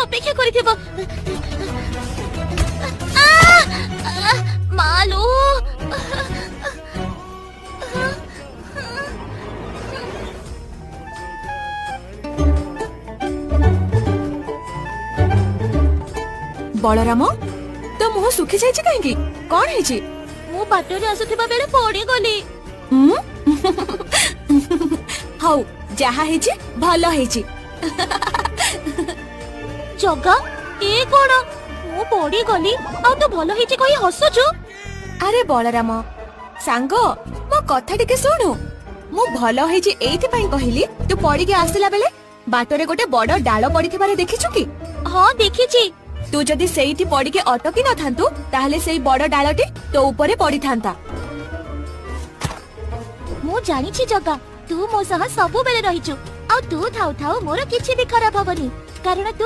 ଅପେକ୍ଷା କରିଥିବ। ମାଲୋ बलराम तो मुह सुखी जाइछि काहेकि कोन हेछि? ମୁଁ ବାଟରେ ଆସୁଥିବା ବେଳେ ପଡିଗଲି। हौ जहा हेछि भलो हेछि। ଜଗା ଏ କଣ? ମୁଁ ପଡିଗଲି ଆଉ ତୁ ଭଲ ହେଇଛି କହି ହସୁଛୁ? अरे बलराम सांग मो कथा टिके सुनु। मु भलो हेछि एइथि पई कहिली तू पड़ी के आसिला बेले बाटरे गोटे बड़ डाळ पडिथिबारे देखिछु कि? ହଁ ଦେଖିଛି। तू जदि सेइथि पड़ी के अटकी न थांतु ताहले सेई बड़ डाळटी तो ऊपरे पड़ी थांता। ମୁଁ ଜାଣିଛି ଜଗା, ତୁ ମୋ ସହ ସବୁବେଳେ ରହିଛୁ ଆଉ ତୁ ଥାଉ ଥାଉ ମୋର କିଛି ବି ଖରାପ ହବନି, କାରଣ ତୁ